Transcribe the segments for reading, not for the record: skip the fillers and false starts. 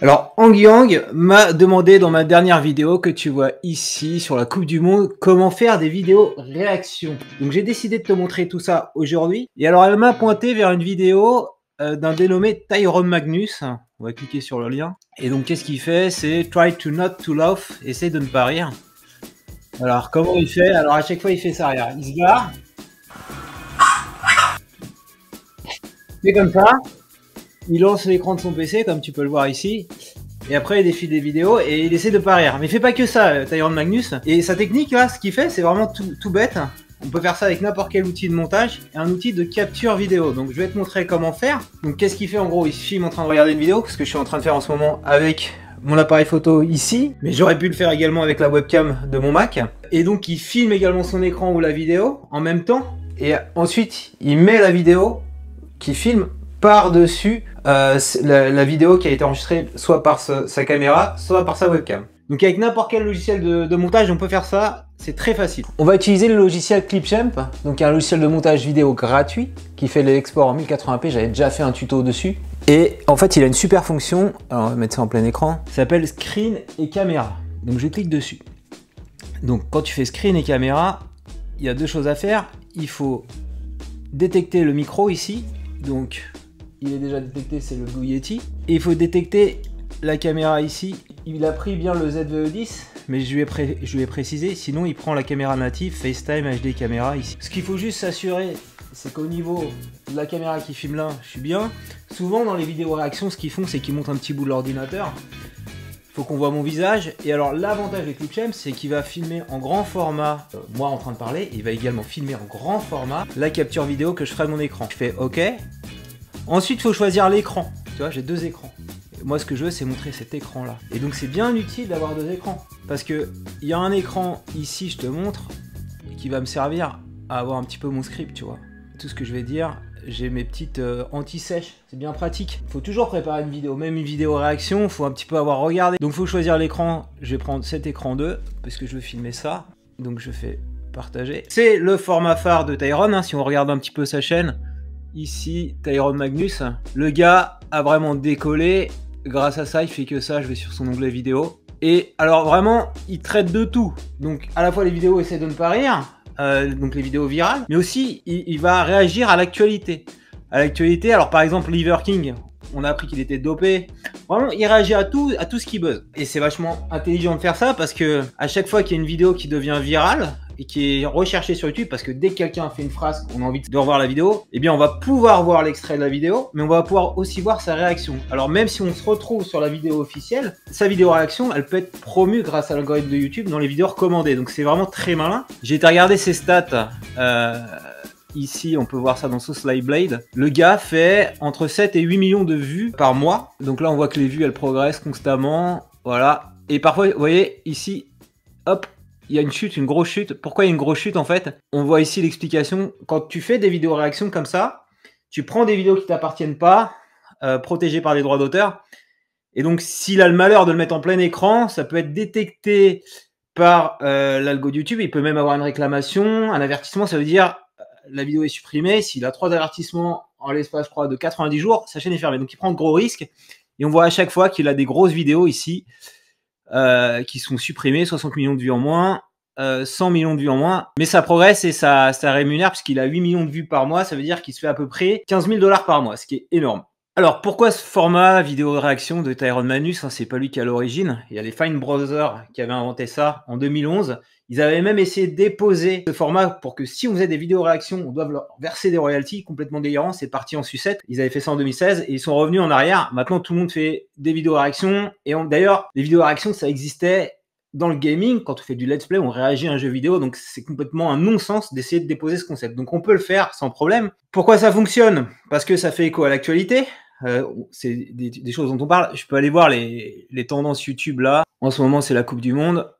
Alors, Angyang m'a demandé dans ma dernière vidéo que tu vois ici sur la Coupe du Monde comment faire des vidéos réactions. Donc j'ai décidé de te montrer tout ça aujourd'hui. Et alors elle m'a pointé vers une vidéo d'un dénommé Tyrone Magnus. On va cliquer sur le lien. Et donc qu'est-ce qu'il fait? C'est try to not to laugh, essaye de ne pas rire. Alors comment il fait? Alors à chaque fois il fait ça, regarde. Il se gare. C'est comme ça. Il lance l'écran de son PC, comme tu peux le voir ici. Et après, il défile des vidéos et il essaie de pas rire. Mais il fait pas que ça, Tyrone Magnus. Et sa technique, là, ce qu'il fait, c'est vraiment tout bête. On peut faire ça avec n'importe quel outil de montage et un outil de capture vidéo. Donc, je vais te montrer comment faire. Donc, qu'est-ce qu'il fait en gros? Il filme en train de regarder une vidéo, ce que je suis en train de faire en ce moment avec mon appareil photo ici. Mais j'aurais pu le faire également avec la webcam de mon Mac. Et donc, il filme également son écran ou la vidéo en même temps. Et ensuite, il met la vidéo qu'il filme par-dessus la vidéo qui a été enregistrée soit par sa caméra, soit par sa webcam. Donc avec n'importe quel logiciel de montage, on peut faire ça, c'est très facile. On va utiliser le logiciel Clipchamp, donc un logiciel de montage vidéo gratuit qui fait l'export en 1080p, j'avais déjà fait un tuto dessus. Et en fait, il a une super fonction, alors on va mettre ça en plein écran, ça s'appelle Screen et Caméra. Donc je clique dessus. Donc quand tu fais Screen et Caméra, il y a deux choses à faire. Il faut détecter le micro ici, donc il est déjà détecté, c'est le Blue Yeti. Et il faut détecter la caméra ici. Il a pris bien le ZVE10, mais je lui ai précisé, sinon il prend la caméra native FaceTime HD caméra ici. Ce qu'il faut juste s'assurer, c'est qu'au niveau de la caméra qui filme là, je suis bien. Souvent dans les vidéos réactions, ce qu'ils font, c'est qu'ils montent un petit bout de l'ordinateur. Il faut qu'on voit mon visage. Et alors l'avantage avec Clipchamp, c'est qu'il va filmer en grand format, moi en train de parler, et il va également filmer en grand format la capture vidéo que je ferai de mon écran. Je fais OK. Ensuite, il faut choisir l'écran. Tu vois, j'ai deux écrans. Et moi, ce que je veux, c'est montrer cet écran-là. Et donc, c'est bien utile d'avoir deux écrans. Parce que il y a un écran ici, je te montre, qui va me servir à avoir un petit peu mon script, tu vois. Tout ce que je vais dire, j'ai mes petites anti-sèches. C'est bien pratique. Il faut toujours préparer une vidéo. Même une vidéo réaction, il faut un petit peu avoir regardé. Donc, il faut choisir l'écran. Je vais prendre cet écran 2, parce que je veux filmer ça. Donc, je fais partager. C'est le format phare de Tyrone, hein, si on regarde un petit peu sa chaîne. Ici, Tyrone Magnus, le gars a vraiment décollé. Grâce à ça, il fait que ça. Je vais sur son onglet vidéo. Et alors vraiment, il traite de tout. Donc à la fois les vidéos essaient de ne pas rire, donc les vidéos virales, mais aussi il va réagir à l'actualité. À l'actualité, alors par exemple Liver King, on a appris qu'il était dopé. Vraiment, il réagit à tout ce qui buzz. Et c'est vachement intelligent de faire ça parce que à chaque fois qu'il y a une vidéo qui devient virale, et qui est recherché sur YouTube, parce que dès que quelqu'un fait une phrase qu'on a envie de revoir la vidéo, eh bien on va pouvoir voir l'extrait de la vidéo, mais on va pouvoir aussi voir sa réaction. Alors même si on se retrouve sur la vidéo officielle, sa vidéo réaction, elle peut être promue grâce à l'algorithme de YouTube dans les vidéos recommandées. Donc c'est vraiment très malin. J'ai été regarder ses stats. Ici, on peut voir ça dans Sauce Live Blade. Le gars fait entre 7 et 8 millions de vues par mois. Donc là, on voit que les vues, elles progressent constamment. Voilà. Et parfois, vous voyez, ici, hop, il y a une chute, une grosse chute. Pourquoi il y a une grosse chute en fait? On voit ici l'explication. Quand tu fais des vidéos réactions comme ça, tu prends des vidéos qui t'appartiennent pas, protégées par les droits d'auteur. Et donc s'il a le malheur de le mettre en plein écran, ça peut être détecté par l'algo de YouTube. Il peut même avoir une réclamation, un avertissement. Ça veut dire la vidéo est supprimée. S'il a 3 avertissements en l'espace, je crois, de 90 jours, sa chaîne est fermée. Donc il prend de gros risques. Et on voit à chaque fois qu'il a des grosses vidéos ici. Qui sont supprimés, 60 millions de vues en moins, 100 millions de vues en moins, mais ça progresse et ça rémunère puisqu'il a 8 millions de vues par mois, ça veut dire qu'il se fait à peu près 15 000 $ par mois, ce qui est énorme. Alors pourquoi ce format vidéo réaction de Tyrone Magnus, hein, c'est pas lui qui est à l'origine, il y a les Fine Brothers qui avaient inventé ça en 2011. Ils avaient même essayé de déposer ce format pour que si on faisait des vidéos réactions, on doive leur verser des royalties, complètement délirant, c'est parti en sucette. Ils avaient fait ça en 2016 et ils sont revenus en arrière. Maintenant, tout le monde fait des vidéos réactions. Et d'ailleurs, les vidéos réactions, ça existait dans le gaming. Quand on fait du let's play, on réagit à un jeu vidéo. Donc, c'est complètement un non-sens d'essayer de déposer ce concept. Donc, on peut le faire sans problème. Pourquoi ça fonctionne? Parce que ça fait écho à l'actualité. C'est des choses dont on parle. Je peux aller voir les tendances YouTube là. En ce moment, c'est la Coupe du Monde.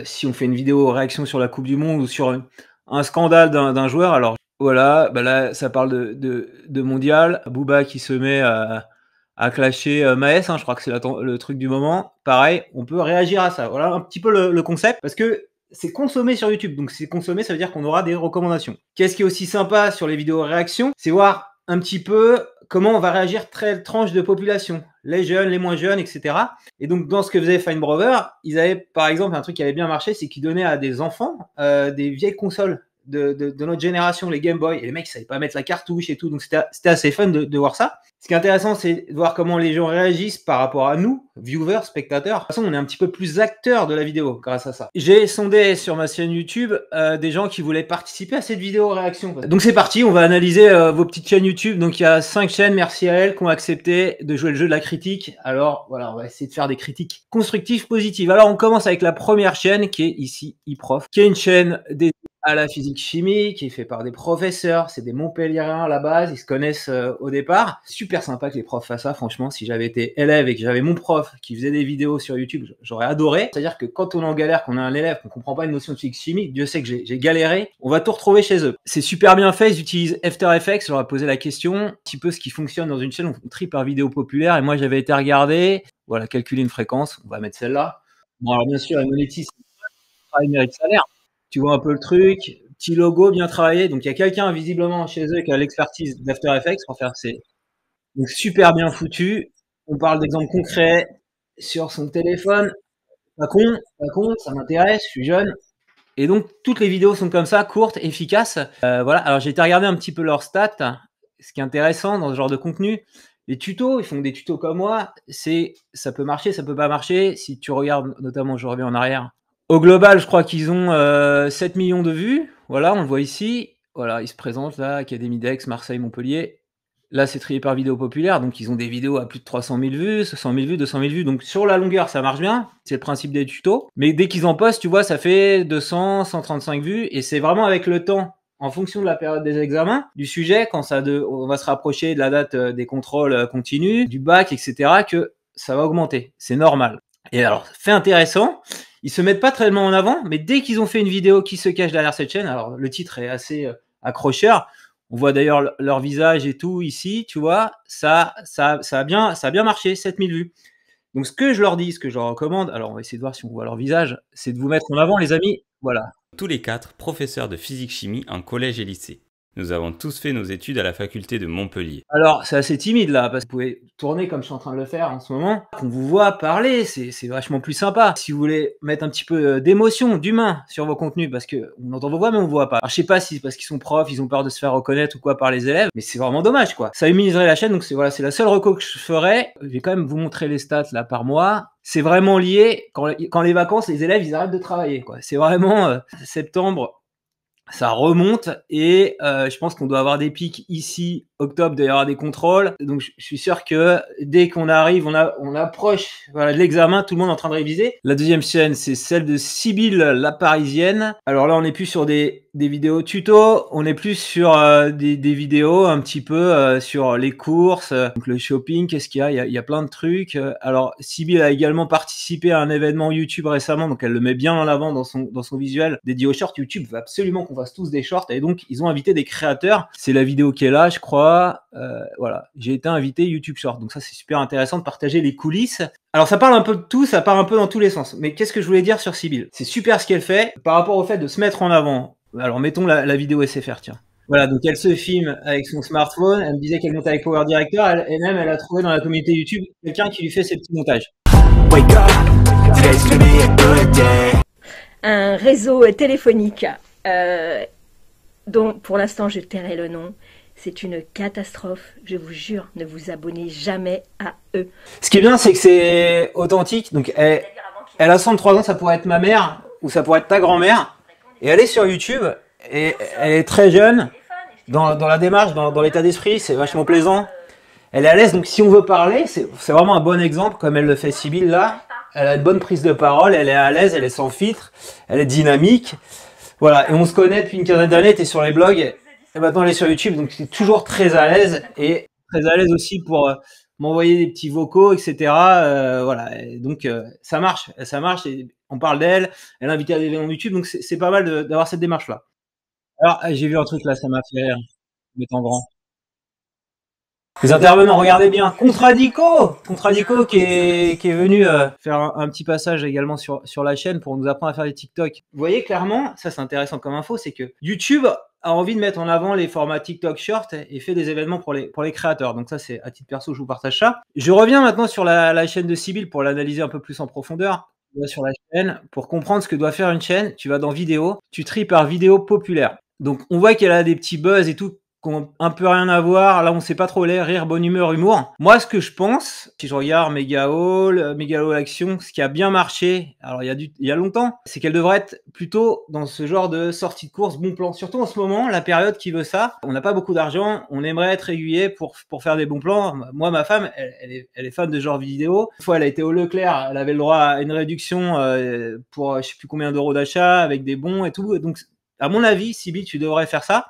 Si on fait une vidéo réaction sur la Coupe du Monde ou sur un scandale d'un joueur, alors voilà, bah là ça parle de mondial, Booba qui se met à clasher Maes, hein, je crois que c'est le truc du moment. Pareil, on peut réagir à ça. Voilà un petit peu le concept, parce que c'est consommé sur YouTube, donc c'est consommé, ça veut dire qu'on aura des recommandations. Qu'est-ce qui est aussi sympa sur les vidéos réactions, c'est voir un petit peu comment on va réagir très tranche de population, les jeunes, les moins jeunes, etc. Et donc dans ce que faisait Fine Brother, ils avaient par exemple un truc qui avait bien marché, c'est qu'ils donnaient à des enfants des vieilles consoles de notre génération, les Game Boy, et les mecs ils savaient pas mettre la cartouche et tout, donc c'était assez fun de voir ça. Ce qui est intéressant, c'est de voir comment les gens réagissent par rapport à nous, viewers, spectateurs. De toute façon, on est un petit peu plus acteurs de la vidéo grâce à ça. J'ai sondé sur ma chaîne YouTube des gens qui voulaient participer à cette vidéo réaction. Donc c'est parti, on va analyser vos petites chaînes YouTube. Donc il y a 5 chaînes, merci à elles, qui ont accepté de jouer le jeu de la critique. Alors voilà, on va essayer de faire des critiques constructives, positives. Alors on commence avec la première chaîne qui est ici eProf, qui est une chaîne dédiée à la physique-chimie, qui est fait par des professeurs, c'est des Montpelliérains à la base, ils se connaissent au départ. Super sympa que les profs fassent ça, franchement, si j'avais été élève et que j'avais mon prof qui faisait des vidéos sur YouTube, j'aurais adoré. C'est-à-dire que quand on est en galère, qu'on a un élève, qu'on comprend pas une notion de physique-chimie, Dieu sait que j'ai galéré, on va tout retrouver chez eux. C'est super bien fait, ils utilisent After Effects, je leur ai posé la question, un petit peu ce qui fonctionne dans une chaîne, on trie par vidéo populaire, et moi j'avais été regarder, voilà, calculer une fréquence, on va mettre celle-là. Bon alors bien sûr, elle monétise, travail mérite salaire. Tu vois un peu le truc, petit logo bien travaillé. Donc il y a quelqu'un visiblement chez eux qui a l'expertise d'After Effects pour faire ces. Donc super bien foutu. On parle d'exemples concrets sur son téléphone. Pas con, ça m'intéresse, je suis jeune. Et donc toutes les vidéos sont comme ça, courtes, efficaces. Voilà. Alors j'ai été regarder un petit peu leurs stats. Ce qui est intéressant dans ce genre de contenu, les tutos, ils font des tutos comme moi. Ça peut marcher, ça peut pas marcher. Si tu regardes, notamment, je reviens en arrière. Au global, je crois qu'ils ont 7 millions de vues. Voilà, on le voit ici. Voilà, ils se présentent là, Académie d'Aix, Marseille, Montpellier. Là, c'est trié par vidéo populaire, donc ils ont des vidéos à plus de 300 000 vues, 100 000 vues, 200 000 vues. Donc sur la longueur, ça marche bien. C'est le principe des tutos. Mais dès qu'ils en postent, tu vois, ça fait 200, 135 vues. Et c'est vraiment avec le temps, en fonction de la période des examens, du sujet, quand on va se rapprocher de la date des contrôles continus, du bac, etc., que ça va augmenter. C'est normal. Et alors, fait intéressant, ils se mettent pas tellement en avant, mais dès qu'ils ont fait une vidéo qui se cache derrière cette chaîne, alors le titre est assez accrocheur, on voit d'ailleurs leur visage et tout ici, tu vois, ça a bien marché, 7000 vues. Donc ce que je leur dis, ce que je leur recommande, alors on va essayer de voir si on voit leur visage, c'est de vous mettre en avant les amis, voilà. Tous les 4 professeurs de physique-chimie en collège et lycée. Nous avons tous fait nos études à la faculté de Montpellier. Alors, c'est assez timide là, parce que vous pouvez tourner comme je suis en train de le faire en ce moment. Qu'on vous voit parler, c'est vachement plus sympa. Si vous voulez mettre un petit peu d'émotion, d'humain sur vos contenus, parce que on entend vos voix, mais on ne voit pas. Alors, je sais pas si c'est parce qu'ils sont profs, ils ont peur de se faire reconnaître ou quoi par les élèves, mais c'est vraiment dommage quoi. Ça humiliserait la chaîne, donc voilà, c'est la seule reco que je ferais. Je vais quand même vous montrer les stats là par mois. C'est vraiment lié, quand les vacances, les élèves, ils arrêtent de travailler quoi. C'est vraiment septembre. Ça remonte et je pense qu'on doit avoir des pics ici, octobre, il doit y avoir des contrôles. Donc je suis sûr que dès qu'on arrive, on approche voilà, de l'examen, tout le monde est en train de réviser. La deuxième chaîne, c'est celle de Sybille la Parisienne. Alors là, on n'est plus sur des vidéos tuto, on est plus sur des vidéos un petit peu sur les courses, donc le shopping, qu'est-ce qu'il y a, il y a plein de trucs. Alors Sybille a également participé à un événement YouTube récemment, donc elle le met bien en avant dans son visuel dédié aux shorts. YouTube veut absolument qu'on fasse tous des shorts et donc ils ont invité des créateurs. C'est la vidéo qui est là, je crois. Voilà, j'ai été invité YouTube Short, donc ça c'est super intéressant de partager les coulisses. Alors ça parle un peu de tout, ça part un peu dans tous les sens. Mais qu'est-ce que je voulais dire sur Sybille? C'est super ce qu'elle fait par rapport au fait de se mettre en avant. Alors mettons la vidéo SFR, tiens. Voilà, donc elle se filme avec son smartphone, elle me disait qu'elle montait avec Power Director, elle-même elle a trouvé dans la communauté YouTube quelqu'un qui lui fait ses petits montages. Un réseau téléphonique dont pour l'instant je tairai le nom. C'est une catastrophe, je vous jure, ne vous abonnez jamais à eux. Ce qui est bien, c'est que c'est authentique, donc elle a 103 ans, ça pourrait être ma mère, ou ça pourrait être ta grand-mère, et elle est sur YouTube, et elle est très jeune, dans la démarche, dans l'état d'esprit, c'est vachement plaisant. Elle est à l'aise, donc si on veut parler, c'est vraiment un bon exemple, comme elle le fait Sybille là. Elle a une bonne prise de parole, elle est à l'aise, elle est sans filtre, elle est dynamique. Voilà, et on se connaît depuis une quinzaine d'années, t'es sur les blogs, et maintenant elle est sur YouTube, donc c'est toujours très à l'aise, et très à l'aise aussi pour m'envoyer des petits vocaux, etc. Voilà, et donc ça marche, et on parle d'elle, elle est invitée à des événements YouTube, donc c'est pas mal d'avoir cette démarche-là. Alors, j'ai vu un truc là, ça m'a fait rire, mettre en grand. Les intervenants, regardez bien. Contradico qui est venu faire un petit passage également sur la chaîne pour nous apprendre à faire des TikTok. Vous voyez clairement, ça c'est intéressant comme info, c'est que YouTube a envie de mettre en avant les formats TikTok short et fait des événements pour les créateurs. Donc ça, c'est à titre perso, je vous partage ça. Je reviens maintenant sur la chaîne de Sybille pour l'analyser un peu plus en profondeur. Tu vas sur la chaîne, pour comprendre ce que doit faire une chaîne, tu vas dans vidéo, tu tries par vidéo populaire. Donc on voit qu'elle a des petits buzz et tout, qui ont un peu rien à voir. Là, on sait pas trop les rire, bonne humeur, humour. Moi, ce que je pense, si je regarde Méga Haul Action, ce qui a bien marché, alors il y a longtemps, c'est qu'elle devrait être plutôt dans ce genre de sortie de course, bon plan. Surtout en ce moment, la période qui veut ça. On n'a pas beaucoup d'argent, on aimerait être régulier pour faire des bons plans. Moi, ma femme, elle est fan de ce genre vidéo. Une fois, elle a été au Leclerc, elle avait le droit à une réduction pour je sais plus combien d'euros d'achat avec des bons et tout. Donc, à mon avis, Sybille, tu devrais faire ça.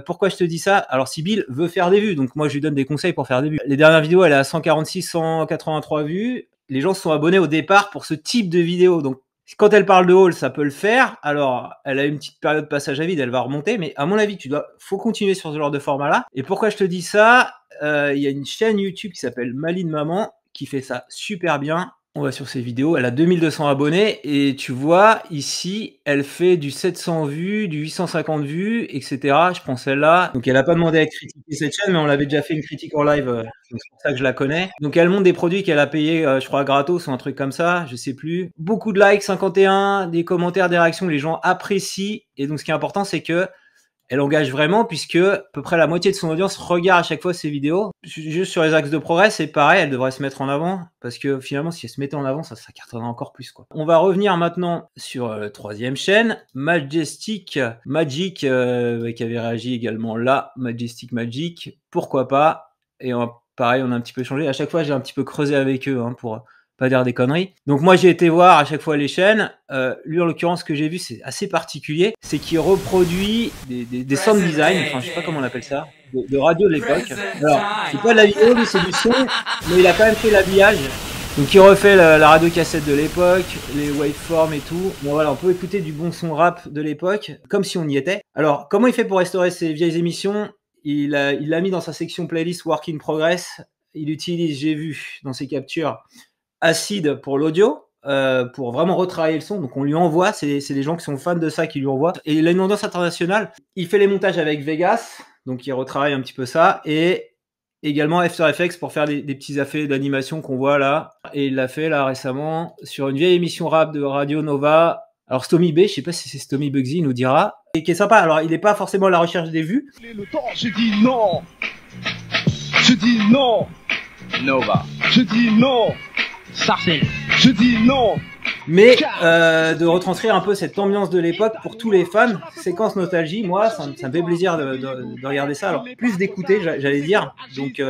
Pourquoi je te dis ça? Alors Sybille veut faire des vues, donc moi je lui donne des conseils pour faire des vues. Les dernières vidéos, elle est à 146, 183 vues. Les gens se sont abonnés au départ pour ce type de vidéo. Donc quand elle parle de haul, ça peut le faire. Alors elle a une petite période de passage à vide, elle va remonter. Mais à mon avis, faut continuer sur ce genre de format-là. Et pourquoi je te dis ça? Il y a une chaîne YouTube qui s'appelle Maline Maman qui fait ça super bien. On va sur ses vidéos, elle a 2200 abonnés et tu vois ici, elle fait du 700 vues, du 850 vues, etc. Je prends celle-là. Donc elle a pas demandé à critiquer cette chaîne, mais on l'avait déjà fait une critique en live, donc c'est pour ça que je la connais. Donc elle montre des produits qu'elle a payés, je crois gratos ou un truc comme ça, je sais plus. Beaucoup de likes, 51, des commentaires, des réactions, les gens apprécient. Et donc ce qui est important, c'est que elle engage vraiment puisque à peu près la moitié de son audience regarde à chaque fois ses vidéos. Juste sur les axes de progrès, c'est pareil, elle devrait se mettre en avant parce que finalement, si elle se mettait en avant, ça cartonnerait encore plus, quoi. On va revenir maintenant sur la troisième chaîne, Magic, qui avait réagi également là, Magic, pourquoi pas. Et pareil, on a un petit peu changé. À chaque fois, j'ai un petit peu creusé avec eux pour pas dire des conneries. Donc moi j'ai été voir à chaque fois les chaînes. Lui en l'occurrence, ce que j'ai vu, c'est assez particulier, c'est qu'il reproduit des sound design, enfin je sais pas comment on appelle ça, de radio de l'époque. Alors c'est pas de la vidéo, mais c'est du son, mais il a quand même fait l'habillage. Donc il refait la radio cassette de l'époque, les waveforms et tout. Bon voilà, on peut écouter du bon son rap de l'époque, comme si on y était. Alors comment il fait pour restaurer ses vieilles émissions? Il l'a mis dans sa section playlist Work in Progress. Il utilise, j'ai vu dans ses captures, Acid pour l'audio, pour vraiment retravailler le son. Donc on lui envoie, c'est les gens qui sont fans de ça qui lui envoient. Et il a une audience internationale. Il fait les montages avec Vegas, donc il retravaille un petit peu ça. Et également After Effects pour faire des petits effets d'animation qu'on voit là. Et il l'a fait là récemment sur une vieille émission rap de Radio Nova. Alors Stomy B, je sais pas si c'est Stomy Bugsy, il nous dira. Et qui est sympa. Alors il n'est pas forcément à la recherche des vues. Le temps, je dis non. Je dis non. Nova. Je dis non. Sarcelle. Je dis non. Mais de retranscrire un peu cette ambiance de l'époque pour tous les fans, séquence nostalgie, moi ça me fait plaisir de regarder ça. Alors plus d'écouter, j'allais dire, donc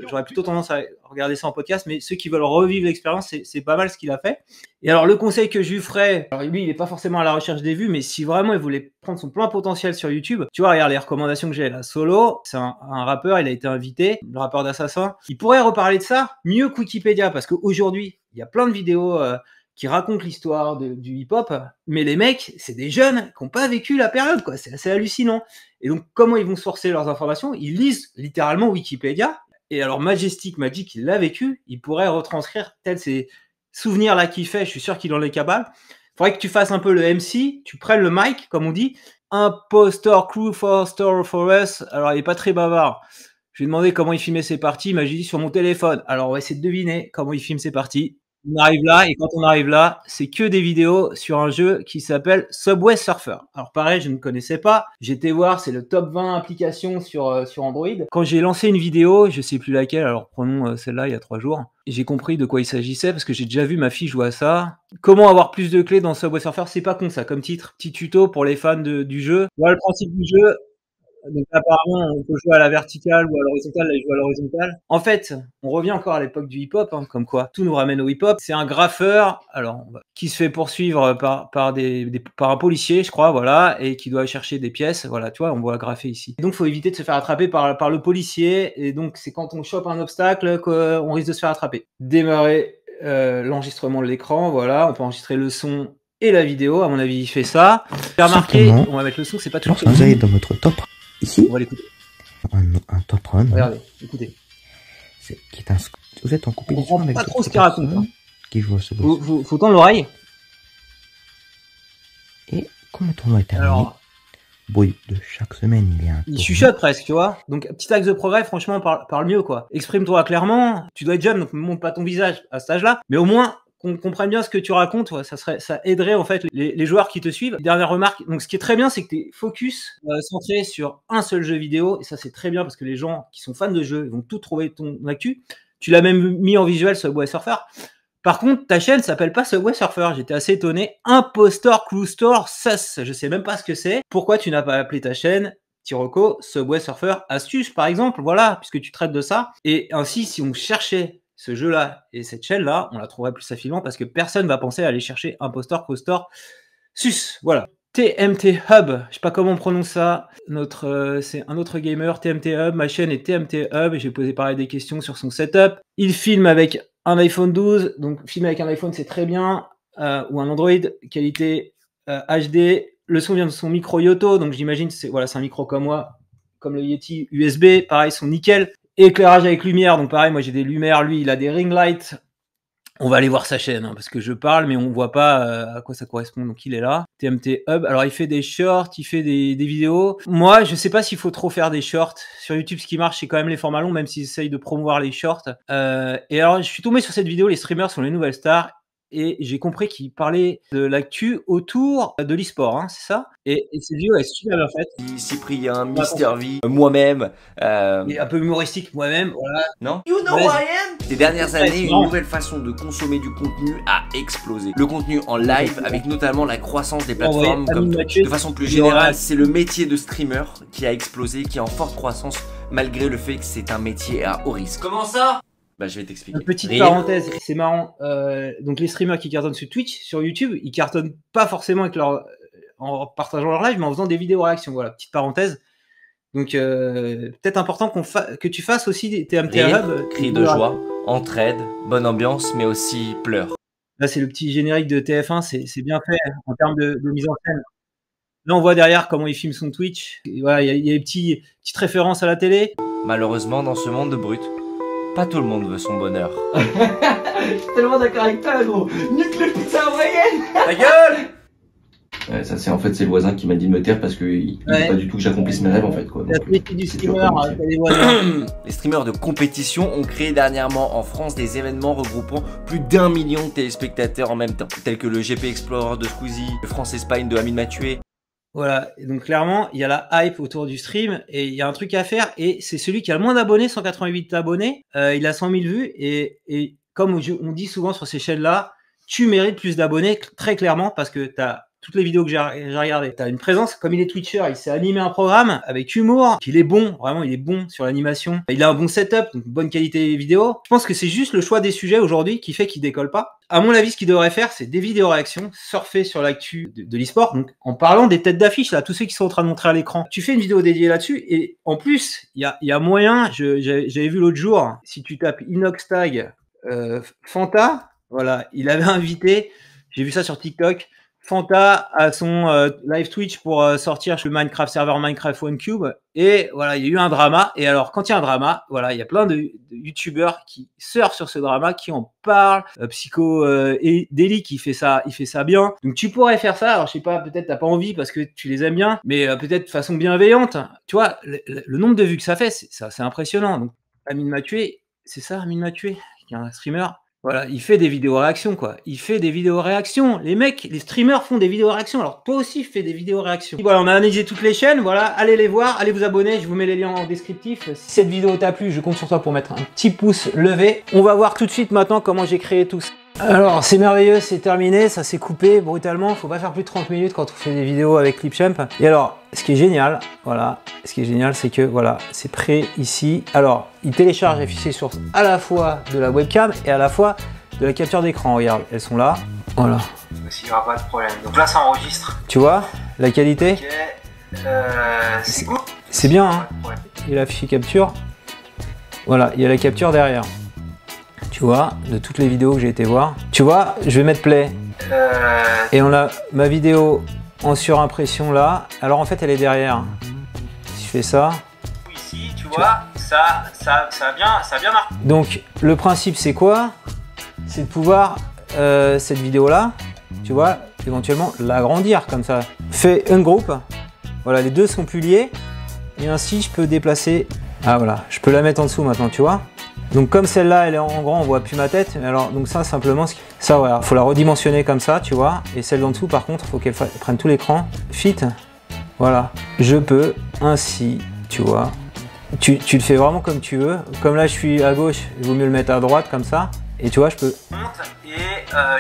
j'aurais plutôt tendance à regarder ça en podcast, mais ceux qui veulent revivre l'expérience, c'est pas mal ce qu'il a fait. Et alors le conseil que je lui ferais, alors lui il est pas forcément à la recherche des vues, mais si vraiment il voulait prendre son plein potentiel sur YouTube, tu vois, regarde les recommandations que j'ai là. Solo, c'est un rappeur, il a été invité, le rappeur d'Assassin. Il pourrait reparler de ça mieux que Wikipédia, parce qu'aujourd'hui il y a plein de vidéos qui racontent l'histoire du hip-hop, mais les mecs, c'est des jeunes qui n'ont pas vécu la période, quoi. C'est assez hallucinant. Et donc, comment ils vont sourcer leurs informations? Ils lisent littéralement Wikipédia. Et alors, Magic, il l'a vécu, il pourrait retranscrire tels ces souvenirs-là qu'il fait, je suis sûr qu'il en est capable. Il faudrait que tu fasses un peu le MC, tu prennes le mic, comme on dit, impostor crew for store for us. Alors, il n'est pas très bavard. Je lui ai demandé comment il filmait ses parties, il m'a dit sur mon téléphone. Alors, on va essayer de deviner comment il filme ses parties. On arrive là, et quand on arrive là, c'est que des vidéos sur un jeu qui s'appelle Subway Surfer. Alors pareil, je ne connaissais pas. J'étais voir, c'est le top 20 applications sur Android. Quand j'ai lancé une vidéo, je sais plus laquelle, alors prenons celle-là il y a 3 jours, j'ai compris de quoi il s'agissait parce que j'ai déjà vu ma fille jouer à ça. Comment avoir plus de clés dans Subway Surfer? C'est pas con ça comme titre. Petit tuto pour les fans du jeu. Voilà le principe du jeu. Donc apparemment, on peut jouer à la verticale ou à l'horizontale, là, il joue à l'horizontale. En fait, on revient encore à l'époque du hip-hop, comme quoi tout nous ramène au hip-hop. C'est un graffeur, alors qui se fait poursuivre par un policier, je crois, voilà, et qui doit chercher des pièces. Voilà, tu vois, on voit graffer ici. Donc, faut éviter de se faire attraper par le policier. Et donc, c'est quand on chope un obstacle qu'on risque de se faire attraper. Démarrer l'enregistrement de l'écran, voilà, on peut enregistrer le son et la vidéo. À mon avis, il fait ça. J'ai remarqué, on va mettre le son, c'est pas toujours. Lorsque vous allez dans votre top. Ici, on va l'écouter. un top run. Regardez, écoutez. Vous êtes en compétition comprend avec pas trop d'autres ce qu'il raconte, personnes qui jouent à ce boss. Faut tendre l'oreille. Et quand le tournoi est terminé, Alors, bruit de chaque semaine, il y a un il tournoi. chuchote presque, tu vois. Donc, petit axe de progrès, franchement, parle mieux, quoi. Exprime-toi clairement. Tu dois être jeune, donc ne montre pas ton visage à cet âge-là. Mais au moins, qu'on comprenne bien ce que tu racontes, ouais, ça aiderait, en fait, les joueurs qui te suivent. Dernière remarque. Donc, ce qui est très bien, c'est que t'es focus, centré sur un seul jeu vidéo. Et ça, c'est très bien parce que les gens qui sont fans de jeux, ils vont tout trouver ton actu. Tu l'as même mis en visuel, Subway Surfer. Par contre, ta chaîne s'appelle pas Subway Surfer. J'étais assez étonné. Impostor Clue Store Sus. Je sais même pas ce que c'est. Pourquoi tu n'as pas appelé ta chaîne Tiroco Subway Surfer Astuce, par exemple? Voilà, puisque tu traites de ça. Et ainsi, si on cherchait ce jeu-là et cette chaîne-là, on la trouverait plus facilement parce que personne va penser à aller chercher Impostor Clue Store Sus. Voilà. TMT Hub, je sais pas comment on prononce ça. C'est un autre gamer, TMT Hub. Ma chaîne est TMT Hub et j'ai posé pareil des questions sur son setup. Il filme avec un iPhone 12, donc filmer avec un iPhone c'est très bien, ou un Android, qualité HD. Le son vient de son micro Yoto, donc j'imagine c'est un micro comme moi, comme le Yeti USB, pareil, son nickel. Éclairage avec lumière, donc pareil, moi j'ai des lumières, lui il a des ring lights. On va aller voir sa chaîne, hein, parce que je parle, mais on voit pas à quoi ça correspond, donc il est là. TMT Hub, alors il fait des shorts, il fait des vidéos. Moi, je sais pas s'il faut trop faire des shorts. Sur YouTube, ce qui marche, c'est quand même les formats longs, même s'ils essayent de promouvoir les shorts. Et alors, je suis tombé sur cette vidéo, les streamers sont les nouvelles stars, et j'ai compris qu'il parlait de l'actu autour de l'e-sport, hein, c'est ça? Et cette vidéo est super bien faite. Cyprien, Mister V, moi-même. Et un peu humoristique, moi-même, voilà. Non? You know I am. Ces dernières Ouais, années, c'est une marrant. nouvelle façon de consommer du contenu a explosé. Le contenu en live, avec notamment la croissance des plateformes Ouais, comme Amine Twitch. Mathieu, De façon plus il y aura- générale, c'est le métier de streamer qui a explosé, qui est en forte croissance, malgré le fait que c'est un métier à haut risque. Comment ça? Bah, je vais t'expliquer. Une petite Rire. parenthèse, c'est marrant. Donc les streamers qui cartonnent sur Twitch, sur YouTube, ils cartonnent pas forcément avec en partageant leur live, mais en faisant des vidéos réactions. Voilà, petite parenthèse. Donc peut-être important que tu fasses aussi des TMT Rire, Hub. cris de joie, entraide, bonne ambiance, mais aussi pleurs. Là, c'est le petit générique de TF1, c'est bien fait en termes de mise en scène. Là, on voit derrière comment il filme son Twitch. Et voilà, il y a des petites références à la télé. Malheureusement, dans ce monde de brut, pas tout le monde veut son bonheur. Je suis tellement d'accord avec toi, gros. Nique le pizza moyenne. Ta gueule! Ouais, ça c'est le voisin qui m'a dit de me taire parce qu'il veut pas du tout que j'accomplisse mes rêves en fait quoi. La Donc, politique du c'est streamer, toujours comme t'as des voisins. Les streamers de compétition ont créé dernièrement en France des événements regroupant plus d'1 million de téléspectateurs en même temps, tels que le GP Explorer de Squeezie, le France-Espagne de Amine Mathieu. Voilà, et donc clairement, il y a la hype autour du stream et il y a un truc à faire et c'est celui qui a le moins d'abonnés, 188 abonnés, il a 100 000 vues et comme on dit souvent sur ces chaînes-là, tu mérites plus d'abonnés très clairement parce que t'as toutes les vidéos que j'ai regardées, t'as une présence, comme il est Twitcher, il s'est animé un programme avec humour, qu'il est bon, vraiment il est bon sur l'animation, il a un bon setup, donc bonne qualité vidéo. Je pense que c'est juste le choix des sujets aujourd'hui qui fait qu'il décolle pas. À mon avis, ce qu'il devrait faire, c'est des vidéos réactions, surfer sur l'actu de l'e-sport, donc en parlant des têtes d'affiche, là, tous ceux qui sont en train de montrer à l'écran. Tu fais une vidéo dédiée là-dessus, et en plus, il y a moyen, j'avais vu l'autre jour, si tu tapes Inoxtag, Fanta, voilà, il avait invité, j'ai vu ça sur TikTok, Fanta à son live Twitch pour sortir le Minecraft serveur Minecraft OneCube et voilà il y a eu un drama et alors quand il y a un drama voilà il y a plein de youtubeurs qui surfent sur ce drama qui en parlent Psycho et Deli qui fait ça bien donc tu pourrais faire ça alors je sais pas peut-être t'as pas envie parce que tu les aimes bien mais peut-être de façon bienveillante tu vois le nombre de vues que ça fait c'est impressionnant donc Amine Mathieu c'est ça Amine Mathieu qui est un streamer. Voilà, il fait des vidéos réactions, quoi. Il fait des vidéos réactions. Les mecs, les streamers font des vidéos réactions. Alors, toi aussi, fais des vidéos réactions. Voilà, on a analysé toutes les chaînes. Voilà, allez les voir, allez vous abonner. Je vous mets les liens en descriptif. Si cette vidéo t'a plu, je compte sur toi pour mettre un petit pouce levé. On va voir tout de suite maintenant comment j'ai créé tout ça. Alors, c'est merveilleux, c'est terminé. Ça s'est coupé brutalement. Faut pas faire plus de 30 minutes quand on fait des vidéos avec Clipchamp. Et alors, ce qui est génial, voilà, ce qui est génial, c'est que voilà, c'est prêt ici. Alors, il télécharge les fichiers sources à la fois de la webcam et à la fois de la capture d'écran. Regarde, elles sont là. Voilà. Il n'y aura pas de problème. Donc là, ça enregistre. Tu vois la qualité? Ok. C'est good. C'est bien, hein. Pas de problème. Il y a la fichier capture. Voilà, il y a la capture derrière. Tu vois, de toutes les vidéos que j'ai été voir. Tu vois, je vais mettre play. Et on a ma vidéo en surimpression là. Alors en fait, elle est derrière. Si je fais ça. Ici, tu vois, ça a bien marqué. Donc le principe c'est quoi? C'est de pouvoir cette vidéo là, tu vois, éventuellement l'agrandir comme ça. Fais un groupe, voilà, les deux sont plus liés et ainsi je peux déplacer. Ah voilà, je peux la mettre en dessous maintenant, tu vois. Donc comme celle-là elle est en grand, on voit plus ma tête. Alors donc ça simplement, ça voilà, faut la redimensionner comme ça, tu vois. Et celle d'en dessous par contre, faut qu'elle prenne tout l'écran. Fit, voilà. Je peux ainsi, tu vois. Tu le fais vraiment comme tu veux. Comme là je suis à gauche, il vaut mieux le mettre à droite comme ça. Et tu vois, je peux. Et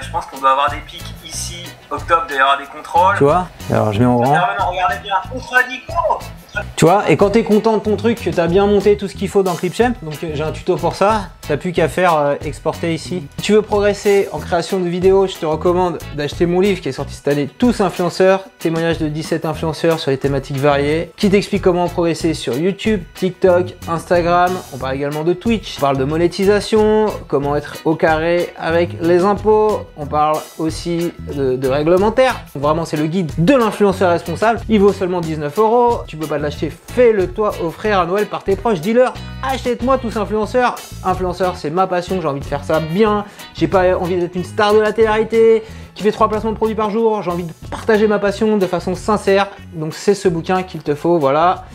je pense qu'on doit avoir des pics ici. Octobre, il doit y avoir des contrôles. Tu vois. Alors je mets en grand. Regardez bien. Tu vois, et quand tu es content de ton truc, que tu as bien monté tout ce qu'il faut dans Clipchamp, donc j'ai un tuto pour ça, tu n'as plus qu'à faire exporter ici. Si tu veux progresser en création de vidéos, je te recommande d'acheter mon livre qui est sorti cette année, Tous influenceurs, témoignages de 17 influenceurs sur les thématiques variées, qui t'explique comment progresser sur YouTube, TikTok, Instagram, on parle également de Twitch, on parle de monétisation, comment être au carré avec les impôts, on parle aussi de réglementaire. Donc vraiment c'est le guide de l'influenceur responsable, il vaut seulement 19 €, tu peux pas l'acheter, fais-le toi offrir à Noël par tes proches, dis-leur achète-moi Tous influenceurs. Influenceur c'est ma passion, j'ai envie de faire ça bien, j'ai pas envie d'être une star de la télé-réalité qui fait 3 placements de produits par jour, j'ai envie de partager ma passion de façon sincère, donc c'est ce bouquin qu'il te faut, voilà.